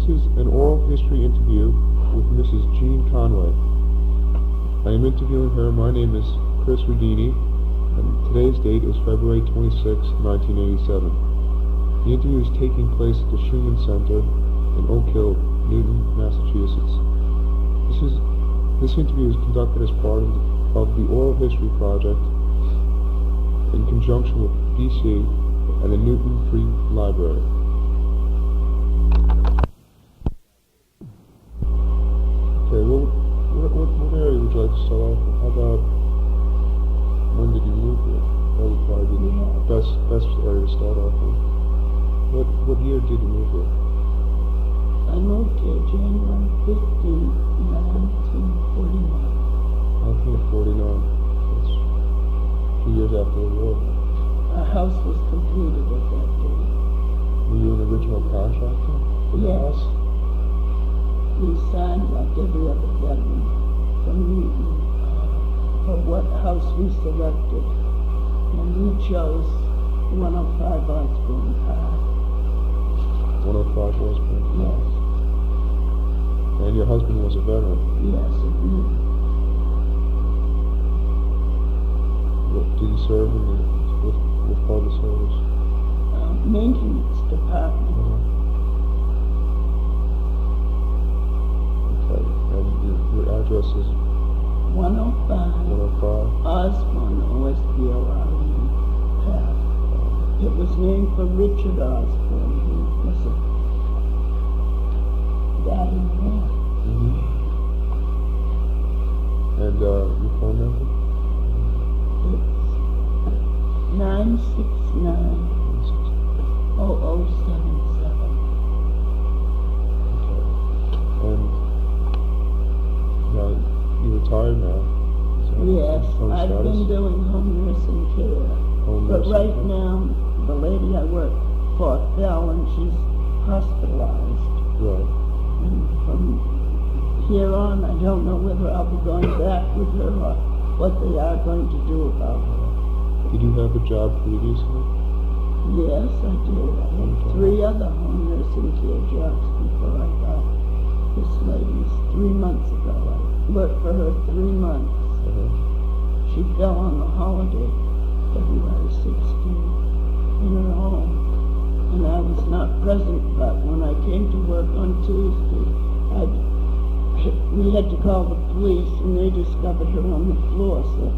is an oral history interview with Mrs. Jean Conway. I am interviewing her. My name is Chris Rudini, and today's date is February 26, 1987. The interview is taking place at the Schumann Center in Oak Hill, Newton, Massachusetts. This interview is conducted as part of the Oral History Project in conjunction with BC and the Newton Free Library. Okay, what area would you like to start off with? How about when did you move here? That would probably be the best area to start off with. What year did you move here? I moved here January 15, 1949. 1949. That's 2 years after the war. Our house was completed at that date. Were you an original contractor for the house? We signed like every other veteran from Newton for what house we selected. And we chose 105 Osborne Park. 105 Osborne? Yes. And your husband was a veteran? Yes, it did. Did he serve with part of the service? Maintenance department. Okay, and your address is 105 Osborne, O-S-B-O-R-N Path. It was named for Richard Osborne, who was a guy in the war. And your phone number? It's 969-0077. And now, you're retired now? Yes, I've been doing home nursing care. But right now, the lady I work for fell and she's hospitalized. Right. And from here on, I don't know whether I'll be going back with her or what they are going to do about her. Did you have a job previously? Yes, I did. I had 3 other home nursing care jobs before I got this lady's 3 months ago. I worked for her 3 months. She fell on the holiday, February 16th, in her home. And I was not present, but when I came to work on Tuesday, we had to call the police, and they discovered her on the floor, so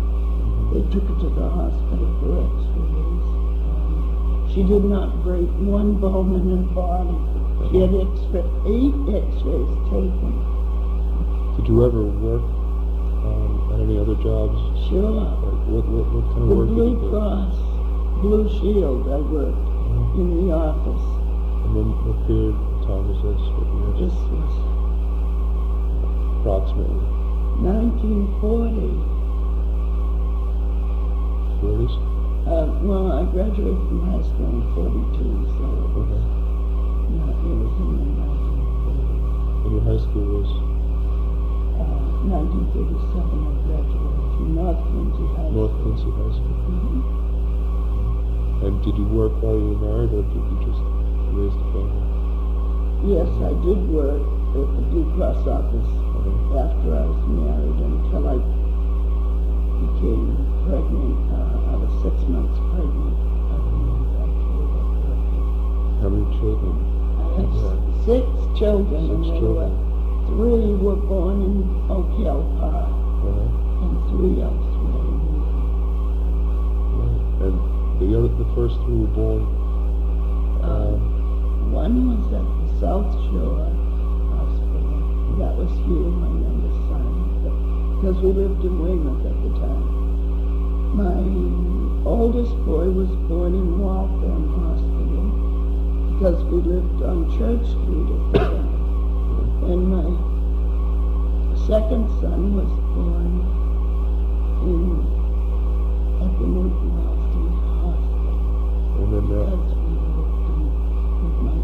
they took her to the hospital for x-rays. She did not break one bone in her body. She had 8 x-rays taken. Did you ever work at any other jobs? Sure. What kind of The work did you Blue do? Cross, Blue Shield, I worked in the office. And then what period of time was this? What years? This was Approximately. 1940. 40s? Well, I graduated from high school in 42, so it was, it was in the 1940s. And your high school was? 1937, I graduated from North Quincy High School. North Quincy High School. And did you work while you were married, or did you just raise the family? Yes, I did work at the Blue Cross office after I was married until I became pregnant. I was 6 months pregnant. How many children? I had 6 children. 6 children. 3 were born in Oak Hill Park, and 3 elsewhere. And the first 3 were born? One was at the South Shore Hospital. That was Hugh, my youngest son, because we lived in Weymouth at the time. My oldest boy was born in Waltham Hospital, because we lived on Church Street at the time. And my second son was born at the Newton Hospital. And then Because we lived with my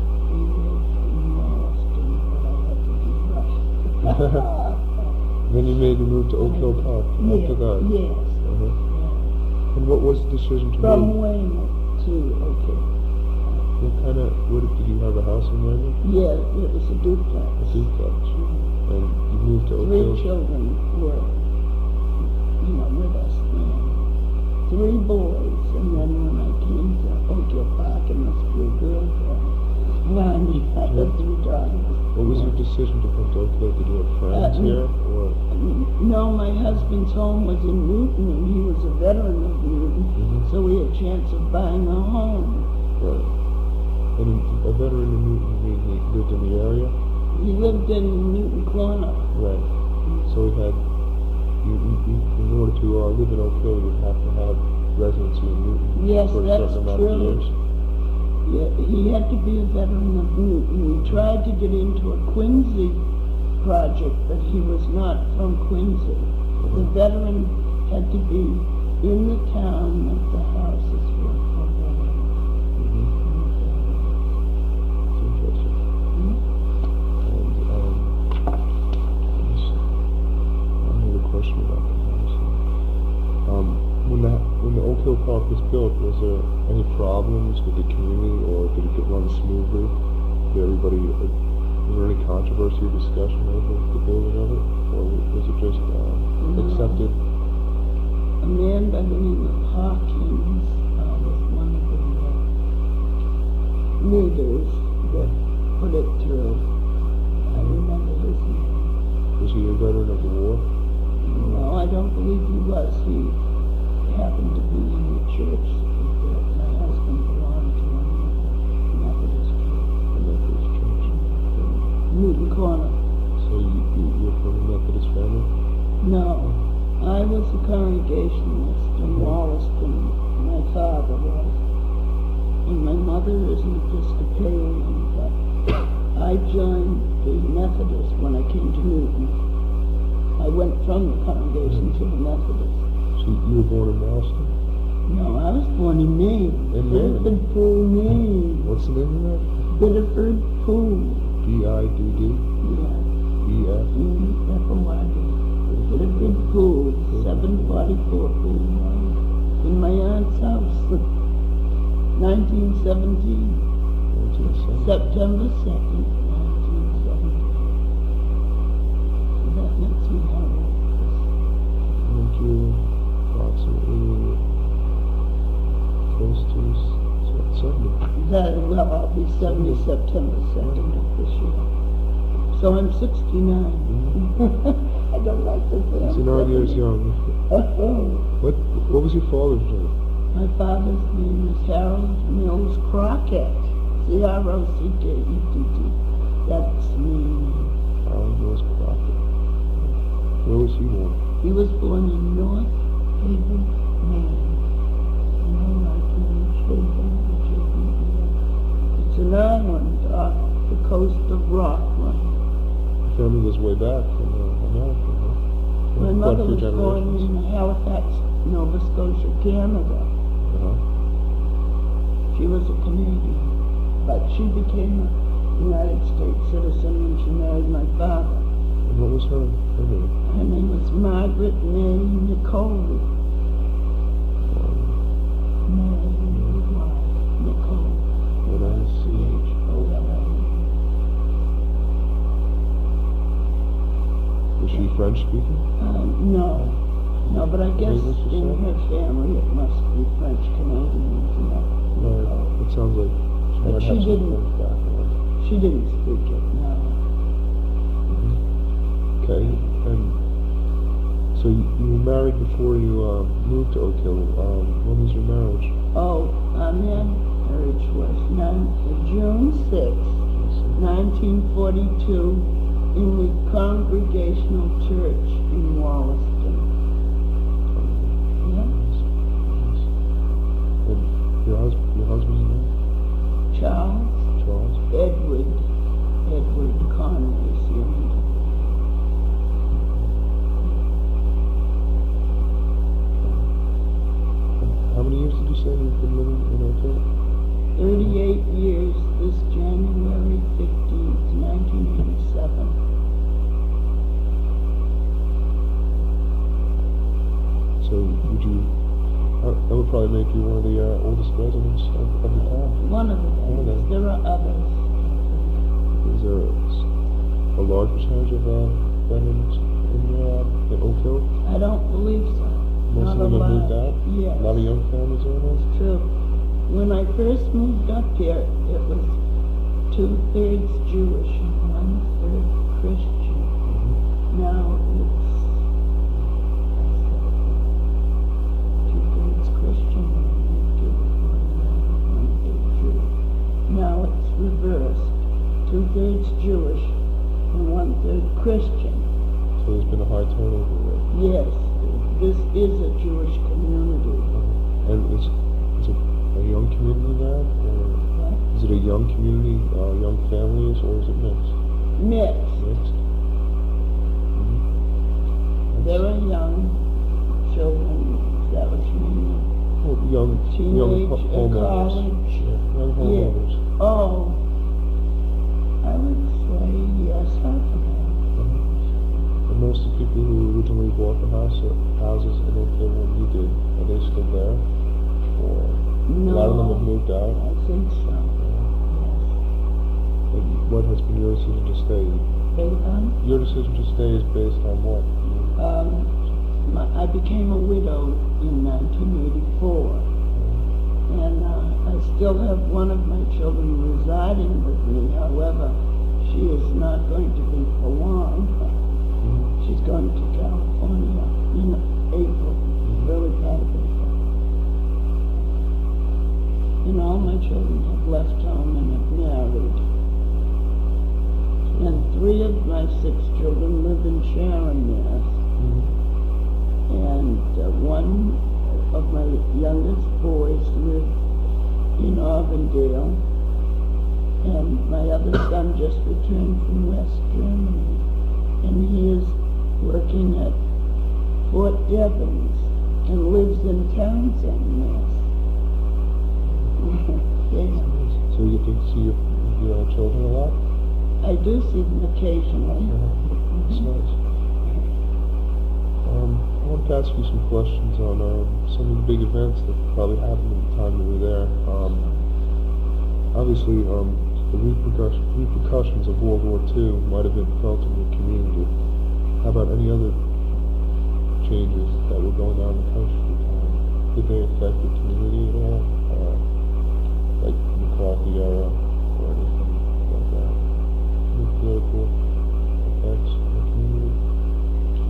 then you made the move to Oak Hill Park after that? Yes. And what was the decision to From move? Weymouth to Oak Hill. Did you have a house in London? Yeah, it was a duplex. A duplex. And you moved to Oak Hill? 3 children were, with us then. 3 boys, and then when I came to Oak Hill Park, it must be a girl there. I had 3 daughters. What was your decision to come to Oak Hill? Did you have friends here, or? No, my husband's home was in Newton, and he was a veteran of Newton, so we had a chance of buying a home. Right. And a veteran in Newton, he lived in the area? He lived in Newton Corner. Right. So in order to live in Oak Hill, you'd have to have residency in Newton Yes, for a that's certain amount of true. years. Yeah, he had to be a veteran of Newton. We tried to get into a Quincy project, but he was not from Quincy. The veteran had to be in the town that the houses were for veterans. It's interesting. And, let me see. I have a question about the house. When the Oak Hill Park was built, was there any problems with the community, or did it get run smoothly? Was there any controversy or discussion over the building of it, or was it just accepted? A man by the name of Hawkins was one of the leaders that put it through. I remember his name. Was he a veteran of the war? No, I don't believe he was. He happened to be in the church that my husband belonged to, a Methodist church. The Methodist Church. Newton Corner. So you're from a Methodist family? No, I was a Congregationalist in Wollaston. My father was. And my mother is an Episcopalian, but I joined the Methodist when I came to Newton. I went from the congregation to the Methodist. So you were born in Wollaston? No, I was born in Maine. In Maine? Biddeford Pool, Maine. What's the name of that? Biddeford Pool. B-I-D-D? Yeah. E-F? F-O-R-D. Biddeford Pool, 744 Pool Road. In my aunt's house, 1917. 1970. September 2nd, 1970. So that makes me how old. Thank you. Approximately close to 70. Well, I'll be 70 September 2nd of this year. So I'm 69. I don't like to say I'm 69 years 70. young. What was your father's name? My father's name is Harold Mills Crockett. C-R-O-C-K-E-T-T. That's me. Harold Mills Crockett. Where was he born? He was born in North Haven, Maine. It's an island off the coast of Rockland. Your family goes way back from America, huh? My Quite a mother few was born generations. in Halifax, Nova Scotia, Canada. She was a Canadian, but she became a United States citizen when she married my father. And what was her name? Her name was Margaret May Nicole. Nicole. N-I-C-H. Was she French speaking? No, but I guess English or in something? her family it must be French Canadians, No, it sounds like she But might she have some didn't. French background. She didn't speak it, no. Okay, and so you were married before you moved to Oak Hill. When was your marriage? Oh, our marriage was June 6th, 1942, in the Congregational Church in Wollaston. Yeah. And your husband's name? Charles Charles? Edward Conway, How many years did you say you've been living in Oak Hill? 38 years this January 15th, 1987. So would you, that would would probably make you one of the oldest residents of the town. One of the One of things. them. There are others. Is there a large percentage of veterans in Oak Hill? I don't believe so. Most Not of them a have moved lot. out? Yes. A lot of young families are in this? True. When I first moved up here, it was 2/3 Jewish and 1/3 Christian. Now it's 2/3 Christian and 1/3 Jewish. Now it's reversed. 2/3 Jewish and 1/3 Christian. So there's been a high turnover there. Yes, this is a Jewish community. And is it a young community now? Or is it a young community, young families, or is it mixed? Mixed. Mixed? There are young children, that was mean. Well, young Teenage, homeowners. college. Yeah, young homeowners. Oh, I would say yes, half of them. And most of the people who originally bought the houses in Oak Hill when you did, are they still there? Or No, a lot of them have moved out? I think so. And what has been your decision to stay? Yes. Your decision to stay is based on what? I became a widow in 1984, and I still have one of my children residing with me. However, she is not going to be for long. She's going to California in April, early part of April. And all my children have left home and have married. And 3 of my 6 children live in Sharon, Mass. And one of my youngest boys live in Auburndale. And my other son just returned from West Germany. And he is working at Fort Devens and lives in Townsend, Mass. Yeah. So you get to see your children a lot? I do see them occasionally. That's nice. I want to ask you some questions on some of the big events that probably happened at the time you were there. Obviously, the repercussions of World War II might have been felt in your community. How about any other changes that were going on in the country at the time? Did they affect the community at all? Like McCarthy era or anything like that? Any political effects on the community?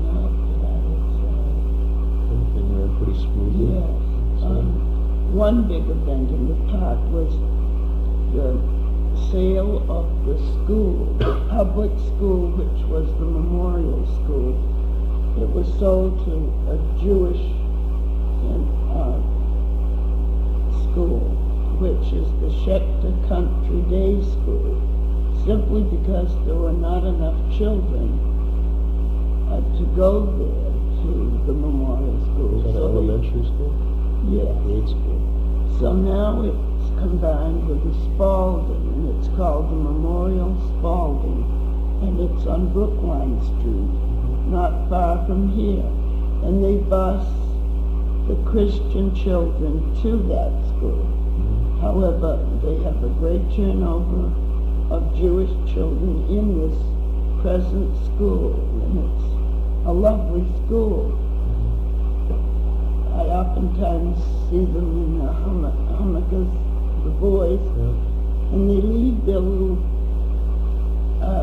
Not that I would say. Everything ran pretty smoothly? Yes. So, One big event in the park was the sale of the school, the public school, which was the memorial school. It was sold to a Jewish school, which is the Schechter Country Day School, simply because there were not enough children to go there to the memorial school. was that an elementary school? Yes. Grade school? So now it's combined with the Spalding, and it's called the Memorial Spalding, and it's on Brookline Street, not far from here. And they bus the Christian children to that school. However, they have a great turnover of Jewish children in this present school, and it's a lovely school. I oftentimes see them in the hummockers, the boys, and they leave their little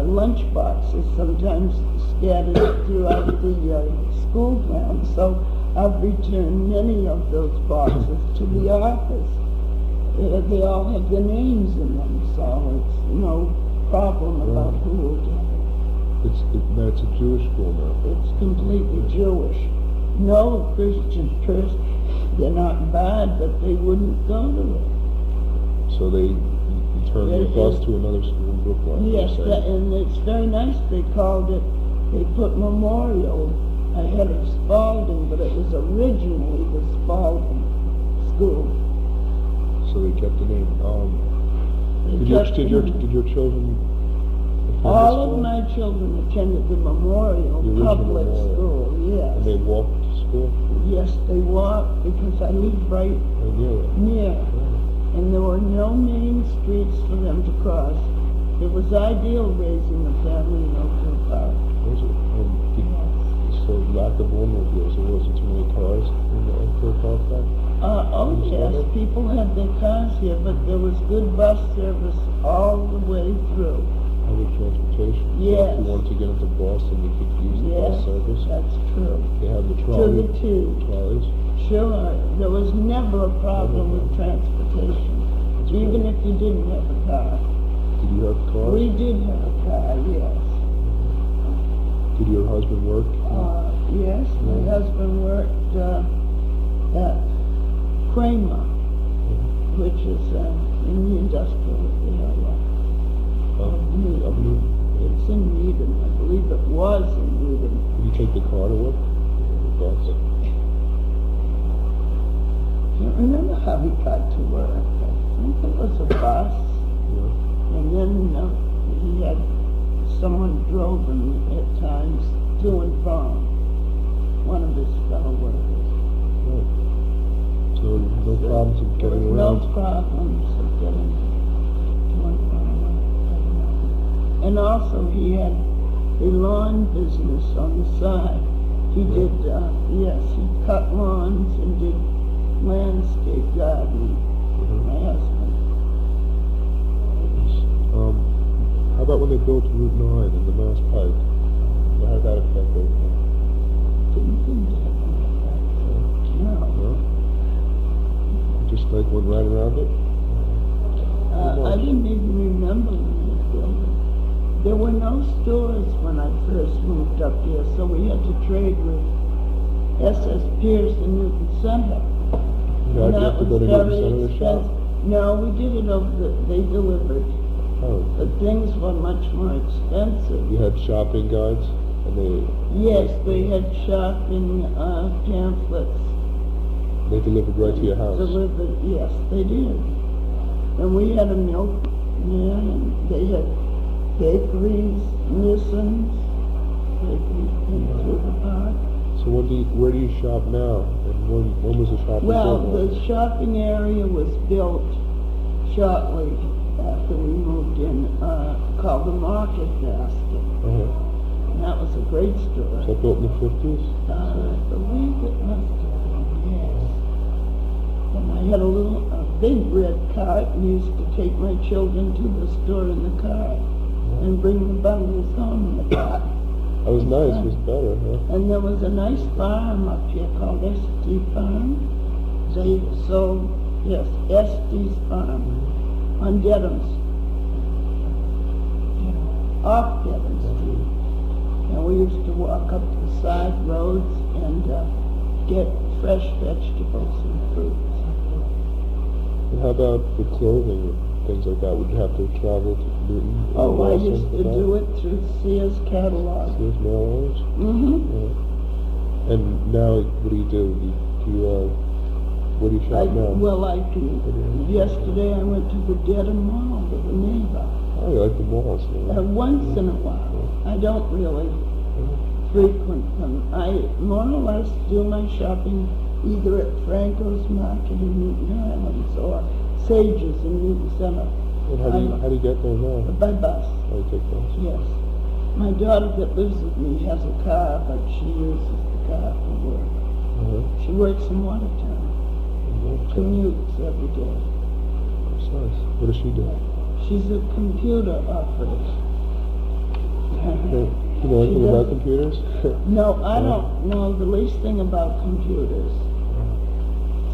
lunch boxes sometimes scattered throughout the school grounds. So I've returned many of those boxes to the office. They all have their names in them, so it's no problem about who will get it. It's a Jewish school now. It's completely Jewish. No Christian person, they're not bad, but they wouldn't go to it. So you turn the bus to another school in Brookline? Yes, and it's very nice. They called it, they put Memorial ahead of Spalding, but it was originally the Spalding School. So they kept the name. Did your children attend All the of school? my children attended the Memorial The original public Memorial. school, yes. And they walked to school? school? Yes, they walked because I live right I knew it. near, Yeah. and there were no main streets for them to cross. It was ideal raising a family in Oakville Park. Was it? So lack of automobiles, there wasn't too many cars in the Oakville Park back? Oh yes, people had their cars here, but there was good bus service all the way through. Public transportation. So Yes. if you wanted to get into Boston, you could use the Yes, bus service. that's true. They had the To trolley. the tube. Trolleys. Sure, there was never a problem Never. with transportation, That's even great. if you didn't have a car. Did you have cars? We did have a car, yes. Did your husband work? Yes, my Yeah. husband worked at Kramer, which is in the industrial area. Needham. It's in Needham, I believe it was in Needham. Did you take the car to work? The bus? I can't remember how he got to work. I think it was a bus, Yeah. and then he had someone drove him at times to and from, one of his fellow workers. Right. So no problems of getting No around. problems of getting to and from work. And also he had a lawn business on the side. He did, yes, he cut lawns and did landscape gardening, my husband. How about when they built Route 9 and the Mass Pike? How did that affect everything? Didn't think it had no. No? Just like went right around it? I didn't even remember when they built it. There were no stores when I first moved up here, so we had to trade with S.S. Pierce and Newton Center. No, And did you have to go to Newton very Center to shop? expensive. No, we did it they delivered. Oh. But things were much more expensive. You had shopping guides? And Yes, they had shopping pamphlets they delivered right to your house? delivered. Yes, they did. And we had a milkman, and they had bakeries, Nissens, bakeries in through the park. So where do you shop now? And when was the shopping Well, built? the shopping area was built shortly after we moved in, called the Market Basket. Uh-huh. And that was a great store. Was that built in the 50s? I believe it must have been, yes. And I had a big red cart and used to take my children to the store in the car and bring the bundles home in the cart. That was nice. It was better, huh? And there was a nice farm up here called Estes Farm. They sold, yes, Estes Farm on Dedham Street, off Dedham Street. And we used to walk up the side roads and get fresh vegetables and fruits. And how about the clothing and things like that? Would you have to travel to Newton? Oh, I used to do it through Sears catalog. Sears mail orders? Mm-hmm. Yeah. And now, what do you do? Where do you shop now? Well, I do. Yesterday I went to the Dedham Mall with a neighbor. Oh, you like the malls? Yeah. Once in a while. I don't really frequent them. I more or less do my shopping either at Franco's Market in Newton Highlands or Sage's in Newton Center. And how do you get there now? By bus. How do you take bus? Yes. My daughter that lives with me has a car, but she uses the car for work. Uh-huh. She works in Watertown. Commutes every day. That's nice. What does she do? She's a computer operator. You know anything about computers? No, I don't know the least thing about computers.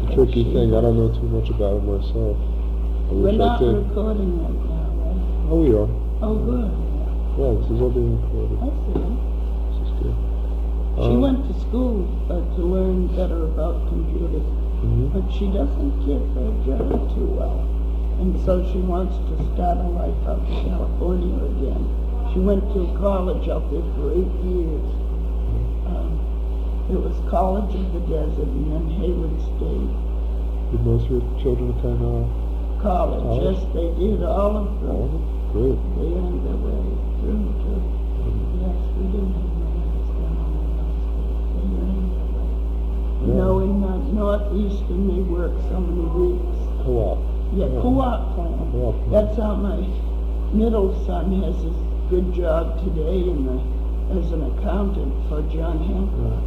It's a tricky thing. I don't know too much about it myself. I We're wish I not did. recording right now, right? Oh, we are. Oh, good. Yeah, this is all being recorded. I see. This is good. She went to school to learn better about computers, but she doesn't get her job too well. And so she wants to start a life out in California again. She went to college out there for 8 years. It was College of the Desert and then Hayward State. Did most of your children attend College, yes, they did. All of them. Good. They earned their way through to, yes, we didn't have many down on the They earned their way. and they work so many weeks. Co-op. Yeah, Yeah. co-op plan. Co-op plan. That's how my middle son has a good job today as an accountant for John Hancock.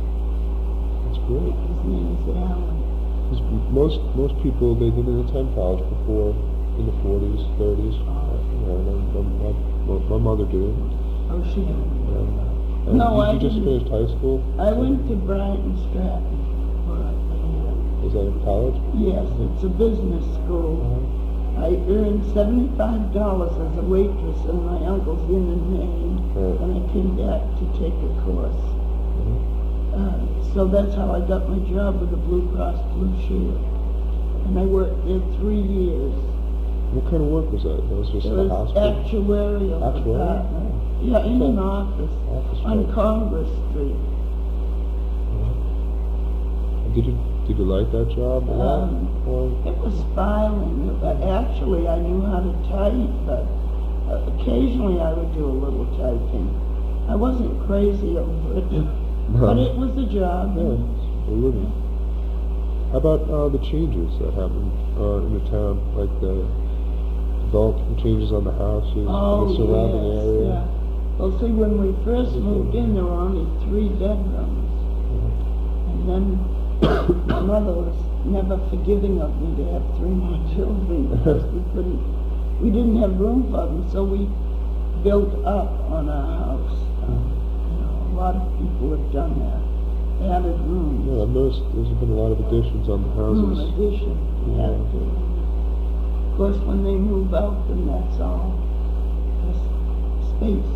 That's great. His name is Alan. 'Cause most people, they didn't attend college before in the 40s, 30s. My mother did. Oh, she did. And No, I you just didn't. finished high school? I went to Brighton Stratton. for a year. Was that in college? Yes, it's a business school. I earned $75 as a waitress in my uncle's inn in Maine, Right. and I came back to take a course. So that's how I got my job with the Blue Cross Blue Shield. And I worked there 3 years. What kind of work was that? That was just It in a was hospital? actuarial Actuarial? department. Yeah, in an office Office on work. Congress Street. Did you like that job a lot? Or It was filing. Actually, I knew how to type, but occasionally I would do a little typing. I wasn't crazy over it, but it was a job. yeah, absolutely. How about the changes that happened in the town, like the development changes on the houses, Oh, the surrounding yes, area? yeah. Well, see, when we first moved in, there were only 3 bedrooms. And then my mother was never forgiving of me to have 3 more children because we didn't have room for them, so we built up on our house. A lot of people have done that, added rooms. Yeah, I've noticed there's been a lot of additions on the houses. Addition, Yeah. had to. Of course, when they move out, then that's all just space.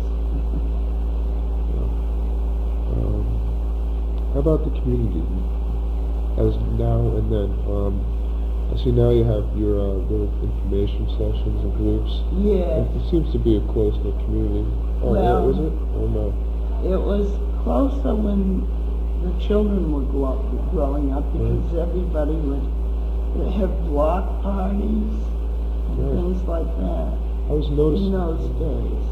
How about the community? As now and then, I see now you have your little information sessions and groups. Yeah. It seems to be a close-knit community. Oh, yeah, Well, is it? Or no? It was closer when the children were growing up because everybody would have block parties and Right. things like that I was in noticing. those days.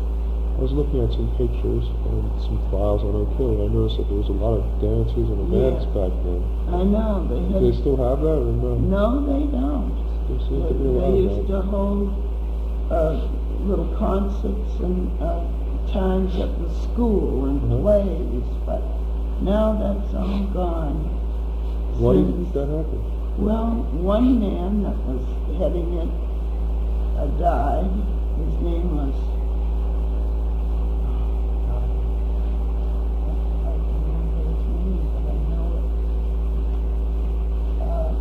I was looking at some pictures and some files on Oak Hill, and I noticed that there was a lot of dances and events back then. I know, they Do they had, still have that, or no? no, they don't. There seems to be a lot They of used that. to hold little concerts and times at the school and plays, but now that's all gone. Why do you Since- think that happened? Well, one man that was heading it died. His name was...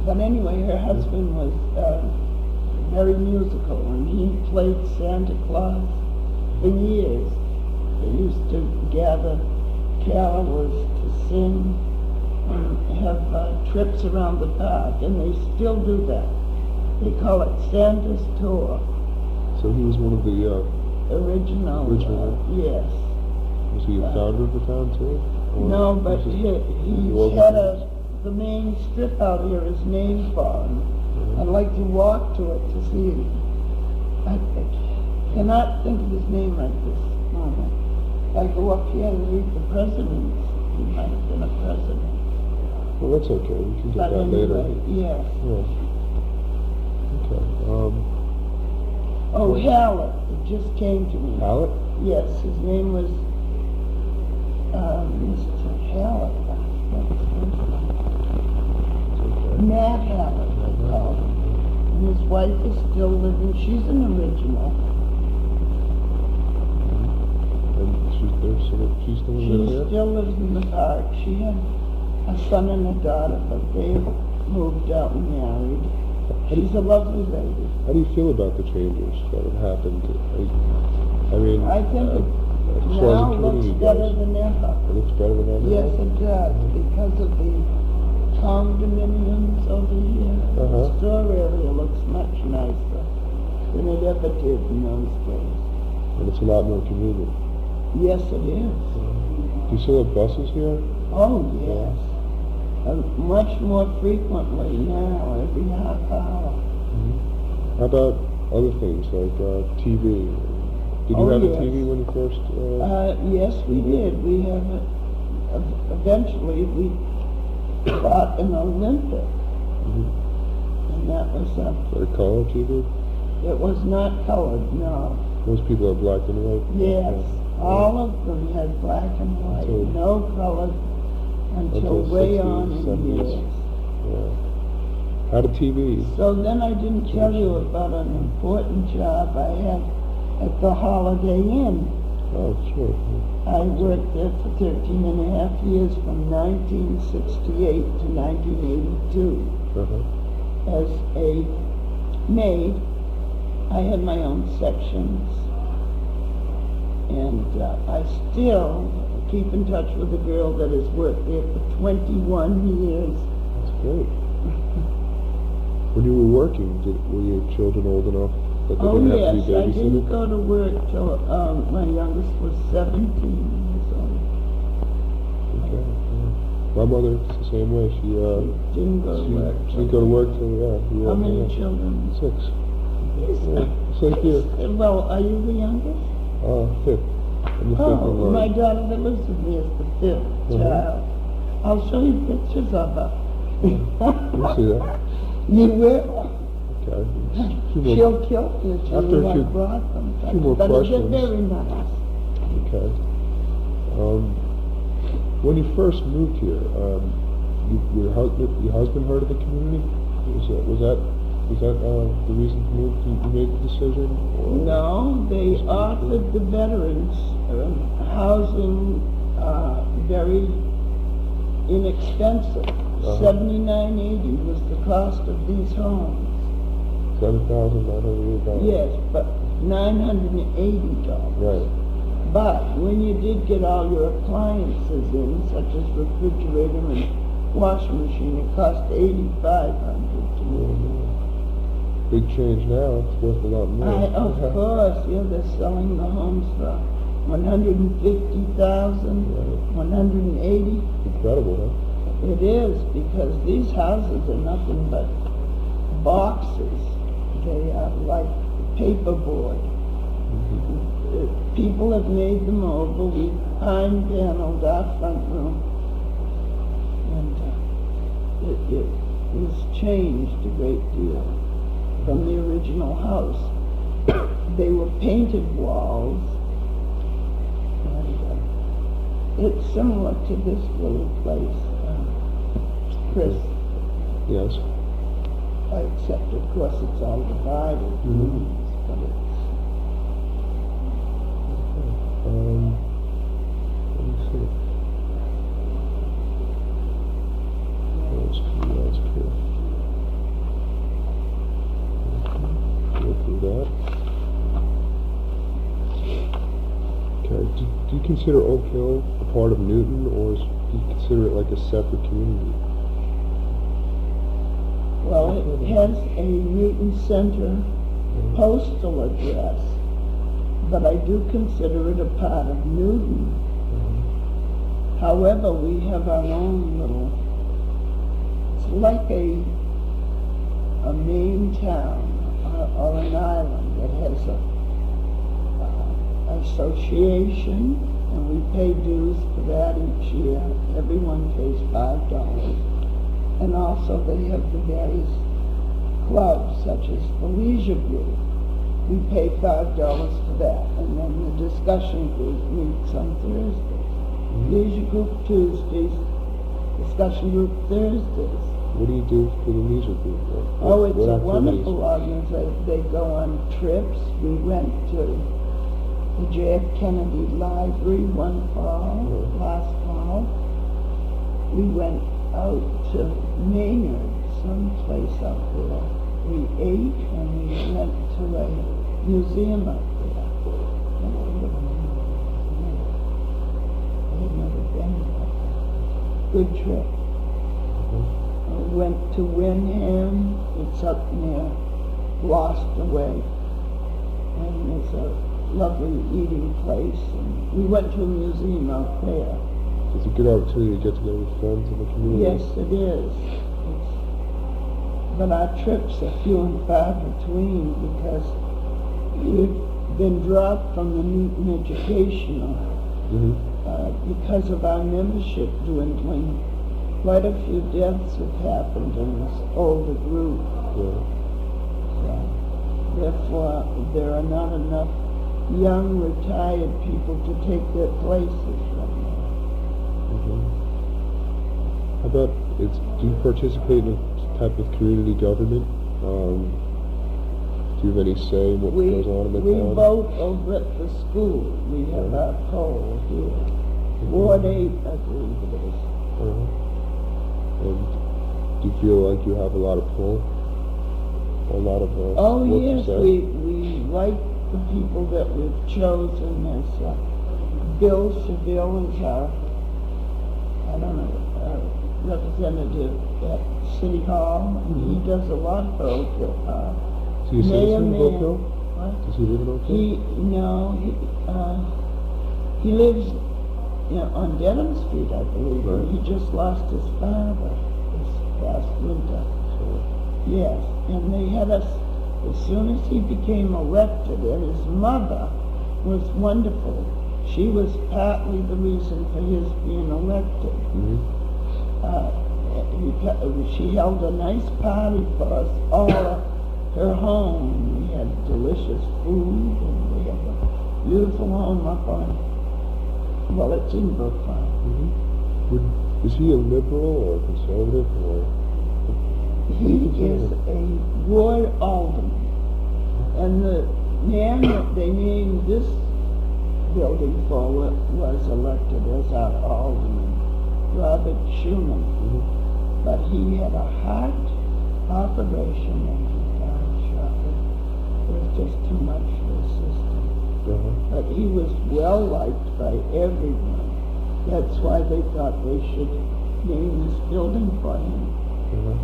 But anyway, her husband was very musical, and he played Santa Claus for years. They used to gather carolers to sing and have trips around the park, and they still do that. They call it Santa's Tour. So he was one of the, Original. Yes. was he a founder of the town too? Or No, but was he was had the main strip out here is named for him. I'd like to walk to it to see it. I cannot think of his name right this moment. I go up here and read the presidents. He might have been a president. Well, that's okay. We can get But that later. anyway, yes. Yeah. Okay. Oh, Hallett. It just came to me. Hallett? Yes, his name was Mr. Hallett. Matt Hallett, they called him. And his wife is still living. She's an original. And she's there, so she's still living She here? still lives in the park. She had a son and a daughter, but they moved out and married. She's a lovely lady. How do you feel about the changes that have happened? I mean, I think it as far as now the looks community better goes, than ever. it looks better than ever? Yes, it does, because of the condominiums over here. The store area looks much nicer than it ever did in those days. And it's a lot more convenient. Yes, it is. Do you still have buses here? Oh, yes. Much more frequently now, every half hour. How about other things like TV? Did you have yes. a TV when you first? Yes, we did. We have it. Eventually, we bought an Olympic. And that was Is that a color TV? it was not colored, no. Most people have black and white. Yes, Yeah. all of them had black and white, no color until way 60s, on in 70s. years. Yeah. Had a TV. So then I didn't tell you about an important job I had at the Holiday Inn. Oh, sure. I worked there for 13 and a half years from 1968 to 1982 Uh-huh. as a maid. I had my own sections, and I still keep in touch with a girl that has worked there for 21 years. That's great. When you were working, were your children old enough that they Oh didn't yes, have to be I didn't babysitted? go to work till my youngest was 17 years old. Okay. Yeah. My mother was the same way. She Didn't go to work. she didn't go to work till we How were many children? 6. Yeah, same here. Well, are you the youngest? 5th. I'm the 5th in Oh, my line. daughter that lives with me is the 5th child. I'll show you pictures of her. You see that? You will. Okay. Few more- She'll kill you if After a you few- brought them. few more But they're questions. very nice. Okay. When you first moved here, your husband heard of the community? Was that the reason you moved? You made the decision? Or No, they offered the veterans housing very inexpensive. $79.80 was the cost of these homes. $7,908. Yes, but $980. Right. But when you did get all your appliances in, such as refrigerator and washing machine, it cost $8,500 to move. Big change now. It's worth a lot more. Of course, yeah, they're selling the homes for $150,000, $180,000. Incredible, huh? It is, because these houses are nothing but boxes. They are like paperboard. People have made them over. We pine paneled our front room, and it has changed a great deal from the original house. They were painted walls, and it's similar to this little place, Chris, Yes. except of course it's all divided rooms, but it's Let me see. That's clear. Go through that. Okay. Do you consider Oak Hill a part of Newton, or do you consider it like a separate community? well, it has a Newton Center postal address, but I do consider it a part of Newton. However, we have our own little, it's like a main town or an island that has a association, and we pay dues for that each year. Everyone pays $5. And also they have the various clubs, such as the leisure group. We pay $5 for that, and then the discussion group meets on Thursdays. Leisure group Tuesdays, discussion group Thursdays. What do you do for the leisure group? Oh, it's What a activities? wonderful organization. They go on trips. We went to the J.F. Kennedy Library last fall. We went out to Maynard, someplace out there. We ate, and we went to a museum out there. I had never been there. Good trip. We went to Windham. It's up near Gloucester, and it's a lovely eating place. And we went to a museum out there. It's a good opportunity to get together with friends in the community. Yes, it is. But our trips are few and far between because we've been dropped from the Newton Educational because of our membership dwindling. Quite a few deaths have happened in this older group. Yeah. So, therefore, there are not enough young retired people to take their places right now. Mm-hmm. How about, do you participate in a type of community government? Do you have any say in what goes on in the We town? vote over at the school. We have Yeah. our poll here. Ward 8, I believe it is. And do you feel like you have a lot of pull? A lot of Oh work to yes, say? we like the people that we've chosen. There's Bill Seville is our, I don't know, representative at City Hall, and he does a lot for Oak Hill Park. Is he a citizen of Oak Hill? What? Does he live in Oak Hill? He lives on Dedham Street, I believe. Right. And he just lost his father this past winter. So, Yes, and they had us, as soon as he became elected, and his mother was wonderful. She was partly the reason for his being elected. She held a nice party for us all at her home, and we had delicious food, and we have a beautiful home up on, well, it's in Brookline. Is he a liberal or a conservative or? He is a ward alderman, and the man that they named this building for was elected as our alderman, Robert Schumann. But he had a heart operation and he died shortly. It was just too much for the system. But he was well liked by everyone. That's why they thought they should name this building for him.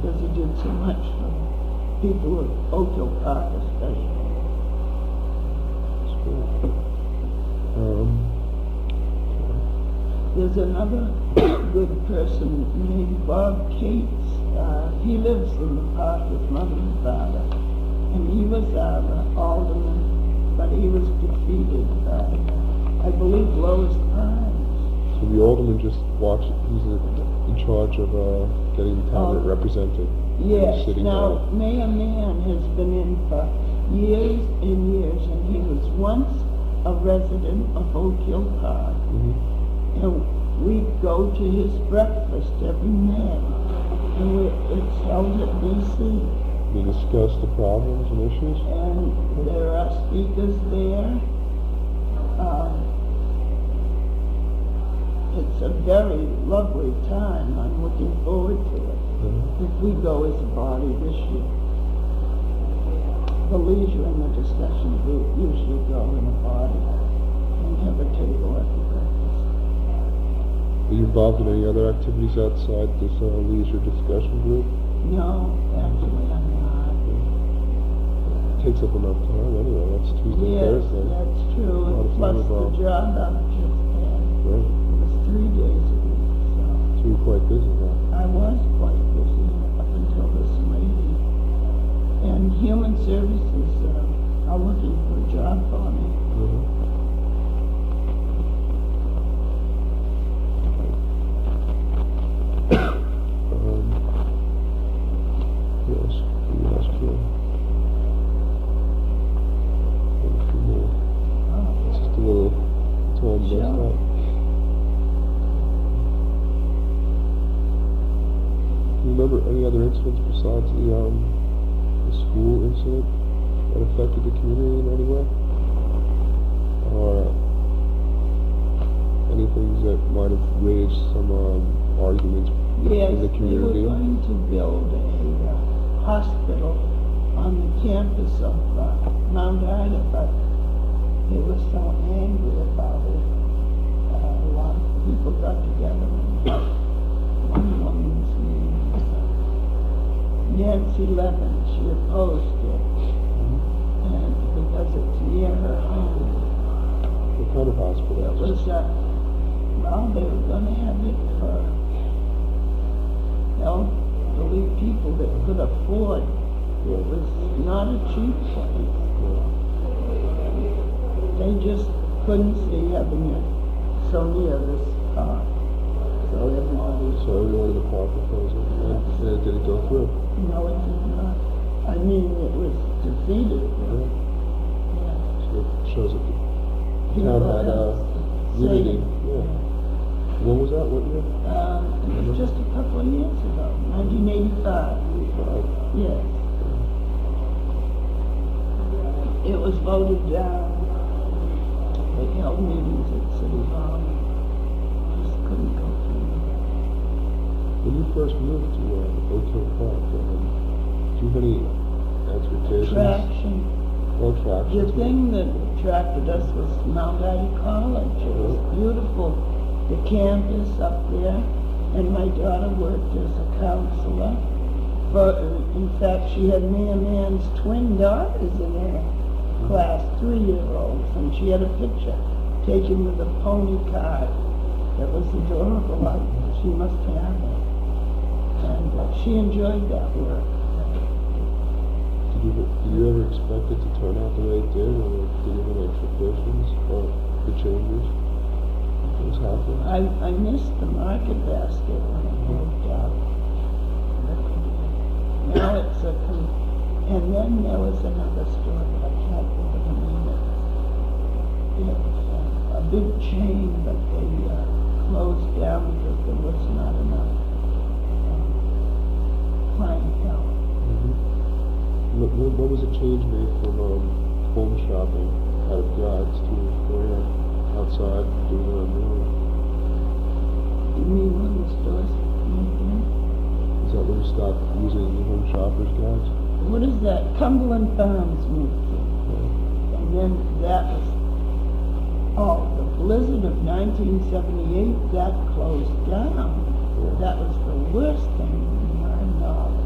Because he did so much for people of Oak Hill Park especially. That's good. There's another good person named Bob Cates. He lives in the park with Mother and Father. And he was our alderman, but he was defeated by, I believe, Lois Pines. So the alderman just he's in charge of getting the town represented. Yes, Sitting now there. Mayor Mann has been in for years and years, and he was once a resident of Oak Hill Park. And we go to his breakfast every May, and it's held at DC. We discuss the problems and issues. And there are speakers there. It's a very lovely time. I'm looking forward to it. If we go as a body this year. The leisure and the discussion group usually go in a body and have a table at the breakfast. Are you involved in any other activities outside this leisure discussion group? No, actually I'm not. It takes up enough time anyway. That's Tuesday, Yes, Thursday. that's true. A lot of Plus time the involved. job I've just had. Right. It was 3 days a week, so So you're quite busy now. I was quite busy up until this lady. And Human Services are looking for a job for me. Yes, let me ask you. A few more. It's just a little, it's all messed Sure. up. Do you remember any other incidents besides the school incident that affected the community in any way? Or any things that might have raised some arguments Yes, in the we community? were going to build a hospital on the campus of Mount Ida, but they were so angry about it. A lot of people got together and one woman's name was Nancy Levin. She opposed it, and because it's near her home. What kind of hospital? It was, well, they were going to have it for elderly people that could afford. It was not a cheap place. They just couldn't see having it so near this park. So everybody, So everyone in the park proposed it, and it didn't go through. no, it did not. I mean, it was defeated. Yeah. Yeah. So it shows that the People town had have unity. saved. Yeah. When was that? What year? It was just a couple of years ago, 1985. Right. Yes. It was voted down. They held meetings at City Hall. Just couldn't go through. When you first moved to Oak Hill Park, do you have any expectations? Traction. Or attractions? The thing that attracted us was Mount Ida College. It was beautiful. The campus up there. And my daughter worked as a counselor. In fact, she had me and Ann's twin daughters in her class, 3-year-olds, and she had a picture taken with a pony cart that was adorable. She must have it. And she enjoyed that work. Did you ever expect it to turn out the way it did, or did you have any expectations or the changes that was happening? I missed the market basket when it moved out. Now it's and then there was another store that I can't think of the name of. It was a big chain, but they closed down because there was not enough clientele. What was the change made from home shopping out of yards to going outside doing it on the road? You mean when the stores moved in? Is that when you stopped using the home shoppers guides? What is that? Cumberland Farms moved in. And then that was, the blizzard of 1978, that closed down. Yeah. That was the worst thing in my knowledge.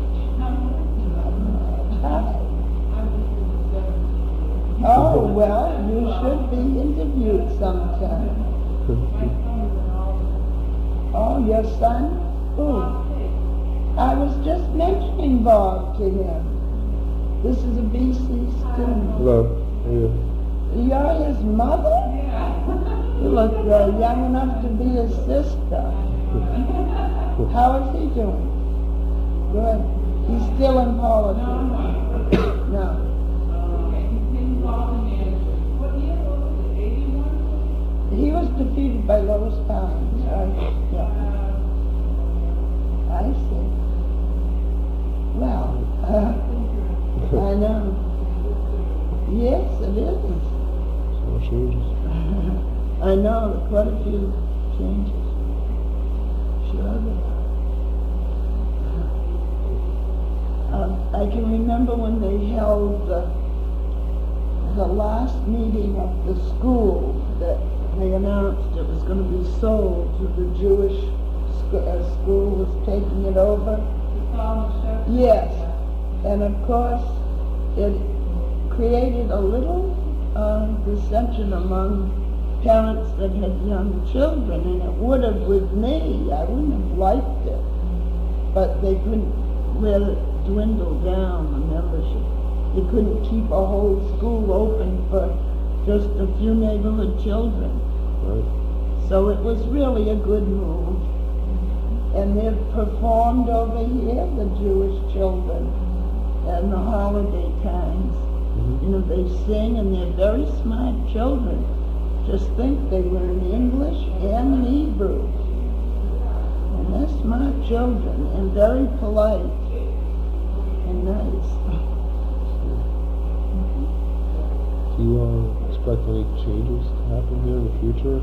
Oh, well, you should be interviewed sometime. Oh, your son? Who? I was just mentioning Bob to him. This is a BC student. Hello. Yeah. You're his mother? You look young enough to be his sister. How is he doing? Good. He's still in politics. No. He was defeated by Lois Pounds. Yeah. I see. Well, I know. Yes, it is. So changes. I know, quite a few changes. Sure there are. I can remember when they held the last meeting of the school that they announced it was going to be sold to the Jewish school was taking it over. Yes, and of course it created a little dissension among parents that had young children, and it would have with me. I wouldn't have liked it, but they couldn't let it dwindle down, the membership. They couldn't keep a whole school open for just a few neighborhood children. Right. So it was really a good move. And they've performed over here, the Jewish children, in the holiday times. You know, they sing, and they're very smart children. Just think, they learn English and Hebrew. And they're smart children, and very polite and nice. Do you expect any changes to happen here in the future?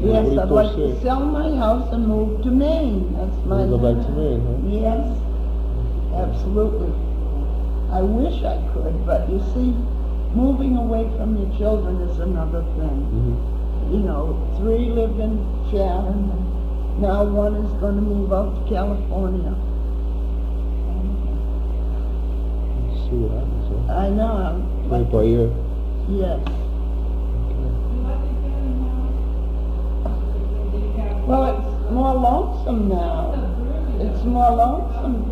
Yes, What do you I'd like to foresee? sell my house and move to Maine. That's my You go back to Maine, huh? Yes, absolutely. I wish I could, but you see, moving away from your children is another thing. You know, 3 live in Sharon, and now 1 is going to move out to California. Let's see what happens, huh? I know. Play it by ear. Yes. Okay. Well, it's more lonesome now. It's more lonesome.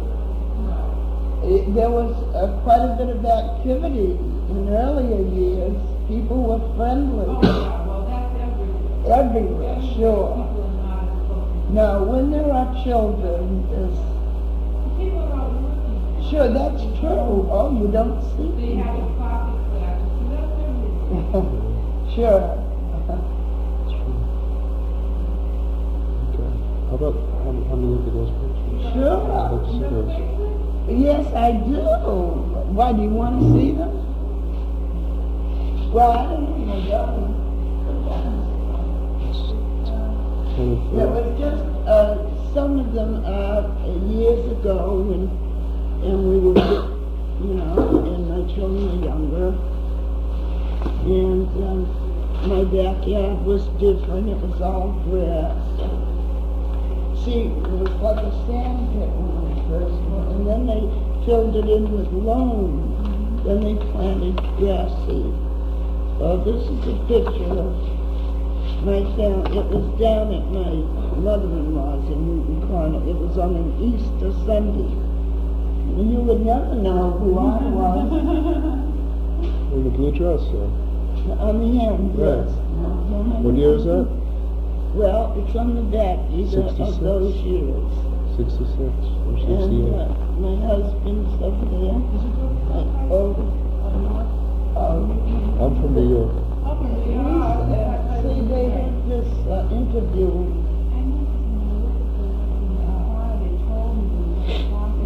There was quite a bit of activity in earlier years. People were friendly. Everywhere, sure. Now, when there are children, there's Sure, that's true. Oh, you don't see They have people. a coffee class. See, that's everything. Sure. It's true. Okay. How about, how many look at those pictures? Sure. I'd like to see those. Yes, I do. Why, do you want to see them? Well, I don't know, my daughter. It's kind of, There was just, some of them, years ago when, and we were, you know, and my children were younger. And, my backyard was different. It was all grass. See, it was like a sand pit when I first went, and then they filled it in with loam. Then they planted grass seed. Well, this is a picture of my family. It was down at my mother-in-law's in Newton Corner. It was on an Easter Sunday. And you would never know who I was. in the blue dress, On the end, Right. yes. What year is that? Well, it's on the back. These are of 66? those years. 66 or 68? And my husband's over there. I'm from New York. See, they had this interview.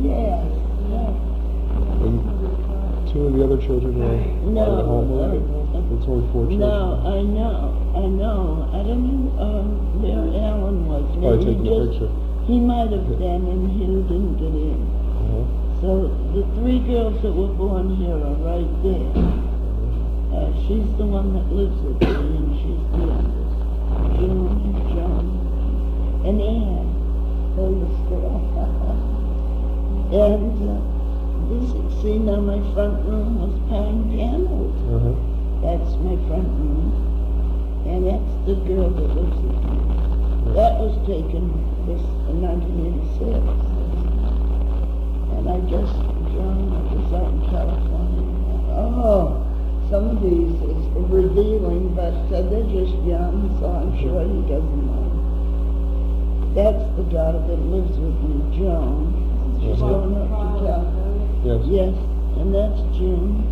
Yes, yes. And two of the other children are No, at home already? It's only 4 children. No, I know. I don't know where Alan was. Probably Maybe taking a picture. he might have been, and he didn't get in. Uh-huh. So the 3 girls that were born here are right there. She's the one that lives with me, and she's the youngest. June and John and Anne. They're the still. And this, see, now my front room was pine paneled. Uh-huh. That's my front room. And that's the girl that lives with me. That was taken this in 1986. And I guess John was out in California. Oh, some of these is revealing, but they're just young, so I'm sure he doesn't know. That's the daughter that lives with me, Joan. She's going up to California. Yes. Yes, and that's June.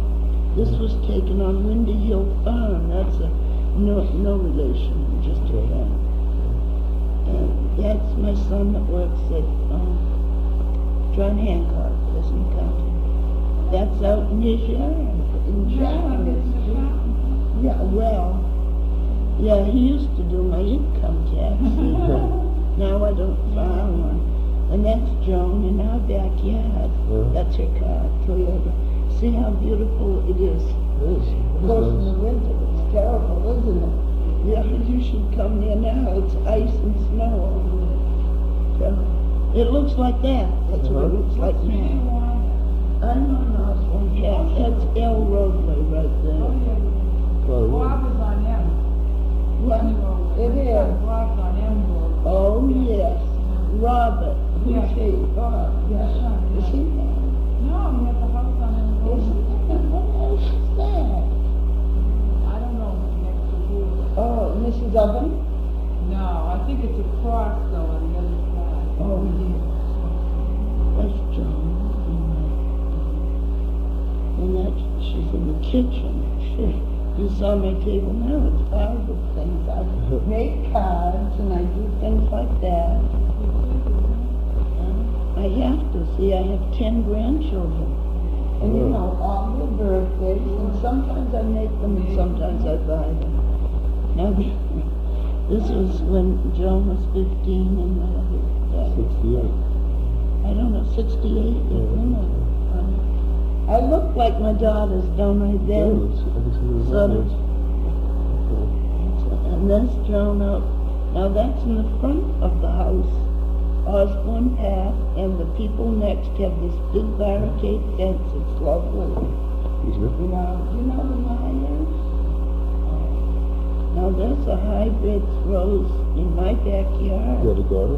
This was taken on Windy Hill Farm. That's a no relation, just a friend. And that's my son that works at John Hancock, Pleasant County. That's out in his yard. In John. Yeah, well, yeah, he used to do my income tax. Now I don't file one. And that's Joan in our backyard. That's her car, Toyota. See how beautiful it is. It is. Of course, in the winter, it's terrible, isn't it? Yeah, you should come there now. It's ice and snow. So, it looks like that. That's what it looks like now. I'm on Osborne Path. That's L roadway right there. Bob is on M. What? It is. Bob's on M Road. Oh, yes. Robert. Who's he? Bob. Yes. Is he there? No, he has a house on M Road. What else is that? I don't know, next to who. Oh, Mrs. Oven? No, I think it's across though on the other side. Oh, yes. That's Joan. And that's, she's in the kitchen. You saw my table now, it's piled with things. I make cards and I do things like that. I have to. See, I have 10 grandchildren. And you know, all their birthdays, and sometimes I make them and sometimes I buy them. Now, this was when Joan was 15 and my other daughter. 68. I don't know, 68, isn't it? I look like my daughters, don't I, Yeah, then? I can see the Sort of. Okay. And that's drawn up. Now that's in the front of the house, Osborne Path, and the people next have this big barricade fence. It's lovely. Excuse me? You know the Myers? Now there's a hybrid rose in my backyard. You have a garden?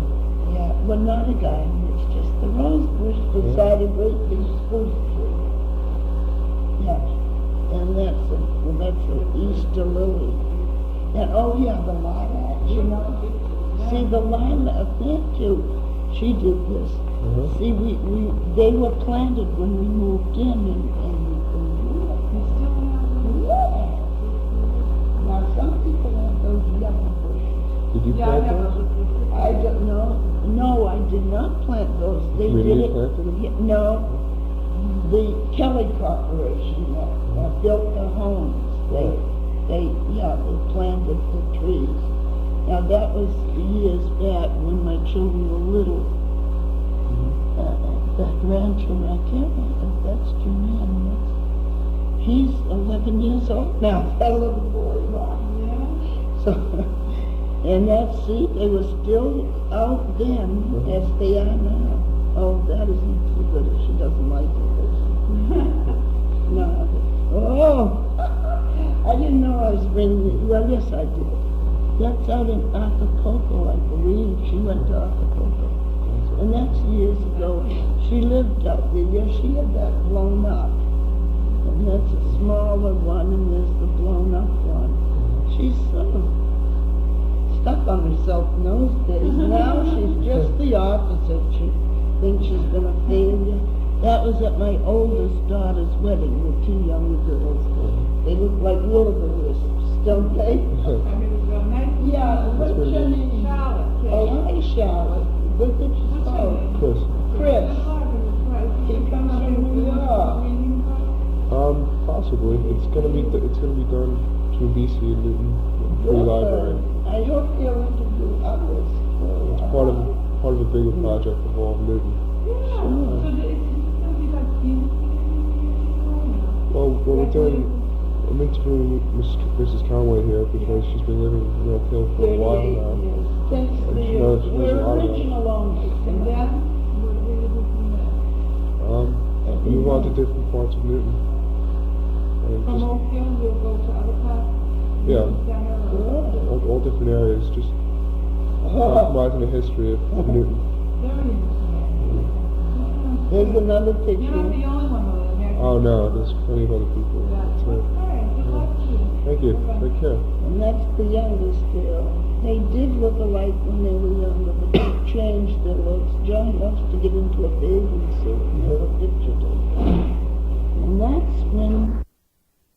Yeah, well, not a garden, it's just the rose bush beside a great big spruce tree. Yeah, and that's an Easter lily. And oh yeah, the lilac, you know. See the lilac, thank you. She did this. See, they were planted when we moved in, and yeah. Now, some people have those yellow bushes. Did you Yeah, I plant have those? I don't know. No, I did not plant those. They Community did it. planted them? Yeah, no, the Kelly Corporation that built the homes. They planted the trees. Now that was years back when my children were little. That grandchildren, I can't remember if that's Julian. He's 11 years old now. That little boy, right? So, and see, they were still out then as they are now. Oh, that isn't too good if she doesn't like it. No. Oh, I didn't know I was bringing it. Well, yes, I did. That's out in Acapulco, I believe. She went to Acapulco. And that's years ago. She lived out there. Yeah, she had that blown up. And that's a smaller one, and there's the blown up one. She's sort of stuck on herself in those days. Now she's just the opposite. She thinks she's been a failure. That was at my oldest daughter's wedding with two younger girls. They look like will-o'-the-wisps, don't they? Yeah, what's your name? Charlotte. Oh, hi, Charlotte. Good that you saw. Chris. Chris. He comes from New York. Possibly. It's gonna be done between BC and Newton Free Library. I hope they'll interview others. It's part of a bigger project involving Newton. So it's gonna be like Well, what we're doing, I'm interviewing Mrs. Conway here because she's been living in Oak Hill for a while now. Since And she knows we're a lot about it. original owners. And then, what do we do from there? Move on to different parts of Newton. And From just, Oak Hill, we'll go to other parts? yeah, Very all different areas, just compromising the history of Newton. interesting. There's another You're not picture. the only one though, that Oh no, there's plenty of other people. That's Okay, right. good luck to you. Thank you. Take care. And that's the youngest girl. They did look alike when they were younger, but they changed their looks. John loves to get into a bathing suit and have a picture taken. And that's when